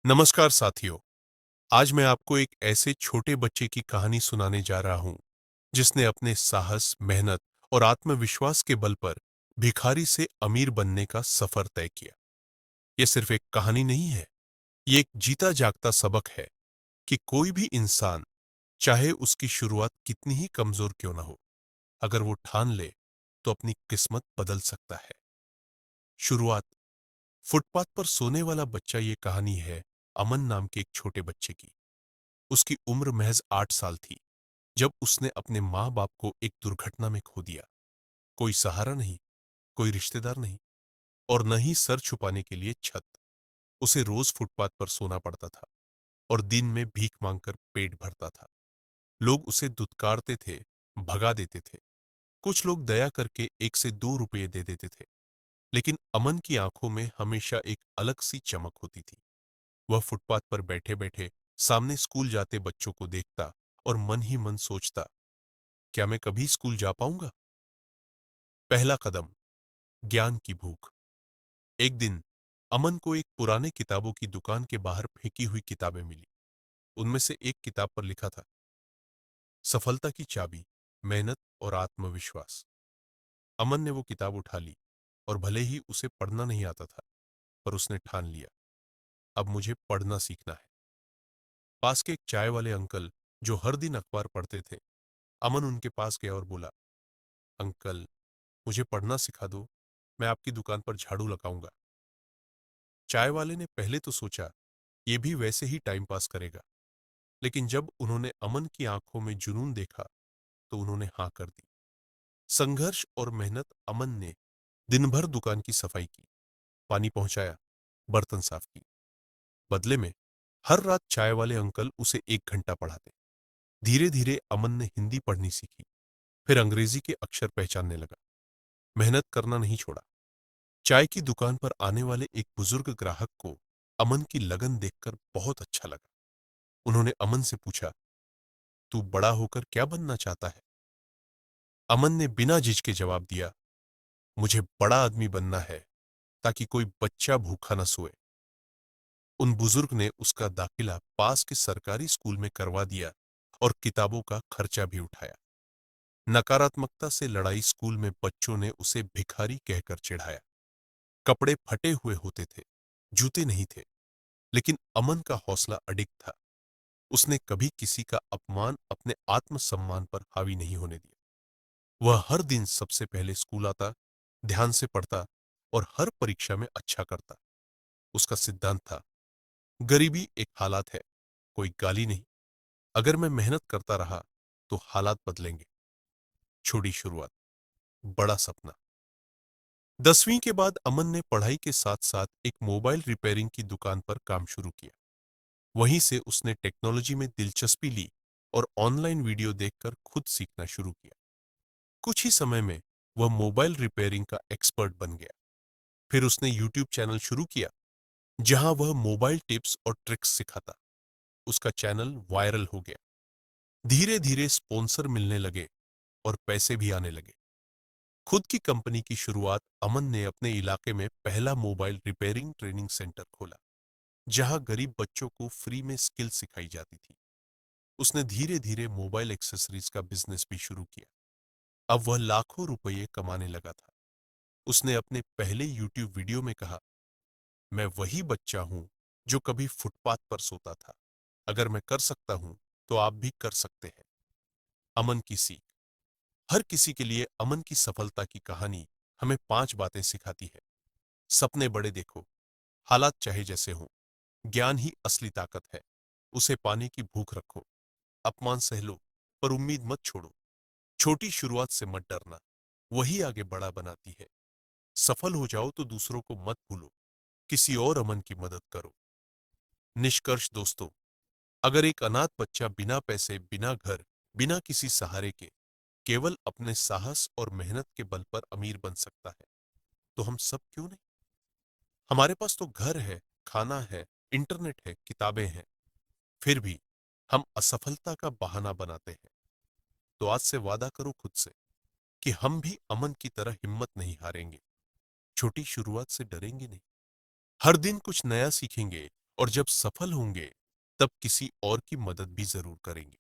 नमस्कार साथियों। आज मैं आपको एक ऐसे छोटे बच्चे की कहानी सुनाने जा रहा हूं जिसने अपने साहस, मेहनत और आत्मविश्वास के बल पर भिखारी से अमीर बनने का सफर तय किया। यह सिर्फ एक कहानी नहीं है, ये एक जीता जागता सबक है कि कोई भी इंसान, चाहे उसकी शुरुआत कितनी ही कमजोर क्यों ना हो, अगर वो ठान ले तो अपनी किस्मत बदल सकता है। शुरुआत। फुटपाथ पर सोने वाला बच्चा, ये कहानी है अमन नाम के एक छोटे बच्चे की। उसकी उम्र महज 8 साल थी जब उसने अपने माँ बाप को एक दुर्घटना में खो दिया। कोई सहारा नहीं, कोई रिश्तेदार नहीं, और न ही सर छुपाने के लिए छत। उसे रोज फुटपाथ पर सोना पड़ता था और दिन में भीख मांगकर पेट भरता था। लोग उसे दुत्कारते थे, भगा देते थे। कुछ लोग दया करके 1 से 2 रुपये दे देते थे, लेकिन अमन की आंखों में हमेशा एक अलग सी चमक होती थी। वह फुटपाथ पर बैठे बैठे सामने स्कूल जाते बच्चों को देखता और मन ही मन सोचता, क्या मैं कभी स्कूल जा पाऊंगा? पहला कदम। ज्ञान की भूख। एक दिन अमन को एक पुराने किताबों की दुकान के बाहर फेंकी हुई किताबें मिली। उनमें से एक किताब पर लिखा था, सफलता की चाबी, मेहनत और आत्मविश्वास। अमन ने वो किताब उठा ली और भले ही उसे पढ़ना नहीं आता था, पर उसने ठान लिया, अब मुझे पढ़ना सीखना है। पास के एक चाय वाले अंकल, जो हर दिन अखबार पढ़ते थे, अमन उनके पास गया और बोला, अंकल, मुझे पढ़ना सिखा दो, मैं आपकी दुकान पर झाड़ू लगाऊंगा। चाय वाले ने पहले तो सोचा ये भी वैसे ही टाइम पास करेगा, लेकिन जब उन्होंने अमन की आंखों में जुनून देखा तो उन्होंने हां कर दी। संघर्ष और मेहनत। अमन ने दिन भर दुकान की सफाई की, पानी पहुंचाया, बर्तन साफ की। बदले में हर रात चाय वाले अंकल उसे 1 घंटा पढ़ाते। धीरे धीरे अमन ने हिंदी पढ़नी सीखी, फिर अंग्रेजी के अक्षर पहचानने लगा। मेहनत करना नहीं छोड़ा। चाय की दुकान पर आने वाले एक बुजुर्ग ग्राहक को अमन की लगन देखकर बहुत अच्छा लगा। उन्होंने अमन से पूछा, तू बड़ा होकर क्या बनना चाहता है? अमन ने बिना झिझके जवाब दिया, मुझे बड़ा आदमी बनना है, ताकि कोई बच्चा भूखा न सोए। उन बुजुर्ग ने उसका दाखिला पास के सरकारी स्कूल में करवा दिया और किताबों का खर्चा भी उठाया। नकारात्मकता से लड़ाई। स्कूल में बच्चों ने उसे भिखारी कहकर चिढ़ाया। कपड़े फटे हुए होते थे, जूते नहीं थे, लेकिन अमन का हौसला अडिग था। उसने कभी किसी का अपमान अपने आत्मसम्मान पर हावी नहीं होने दिया। वह हर दिन सबसे पहले स्कूल आता, ध्यान से पढ़ता और हर परीक्षा में अच्छा करता। उसका सिद्धांत था, गरीबी एक हालात है, कोई गाली नहीं। अगर मैं मेहनत करता रहा तो हालात बदलेंगे। छोटी शुरुआत, बड़ा सपना। 10वीं के बाद अमन ने पढ़ाई के साथ साथ एक मोबाइल रिपेयरिंग की दुकान पर काम शुरू किया। वहीं से उसने टेक्नोलॉजी में दिलचस्पी ली और ऑनलाइन वीडियो देखकर खुद सीखना शुरू किया। कुछ ही समय में वह मोबाइल रिपेयरिंग का एक्सपर्ट बन गया। फिर उसने यूट्यूब चैनल शुरू किया, जहां वह मोबाइल टिप्स और ट्रिक्स सिखाता। उसका चैनल वायरल हो गया। धीरे धीरे स्पॉन्सर मिलने लगे और पैसे भी आने लगे। खुद की कंपनी की शुरुआत। अमन ने अपने इलाके में पहला मोबाइल रिपेयरिंग ट्रेनिंग सेंटर खोला, जहां गरीब बच्चों को फ्री में स्किल सिखाई जाती थी। उसने धीरे धीरे मोबाइल एक्सेसरीज का बिजनेस भी शुरू किया। अब वह लाखों रुपये कमाने लगा था। उसने अपने पहले यूट्यूब वीडियो में कहा, मैं वही बच्चा हूं जो कभी फुटपाथ पर सोता था। अगर मैं कर सकता हूं तो आप भी कर सकते हैं। अमन की सीख। हर किसी के लिए अमन की सफलता की कहानी हमें 5 बातें सिखाती है। सपने बड़े देखो, हालात चाहे जैसे हों, ज्ञान ही असली ताकत है। उसे पाने की भूख रखो, अपमान सह लो, पर उम्मीद मत छोड़ो। छोटी शुरुआत से मत डरना, वही आगे बड़ा बनाती है। सफल हो जाओ तो दूसरों को मत भूलो, किसी और अमन की मदद करो। निष्कर्ष दोस्तों, अगर एक अनाथ बच्चा बिना पैसे, बिना घर, बिना किसी सहारे के केवल अपने साहस और मेहनत के बल पर अमीर बन सकता है, तो हम सब क्यों नहीं? हमारे पास तो घर है, खाना है, इंटरनेट है, किताबें हैं, फिर भी हम असफलता का बहाना बनाते हैं। तो आज से वादा करो खुद से कि हम भी अमन की तरह हिम्मत नहीं हारेंगे, छोटी शुरुआत से डरेंगे नहीं, हर दिन कुछ नया सीखेंगे और जब सफल होंगे, तब किसी और की मदद भी जरूर करेंगे।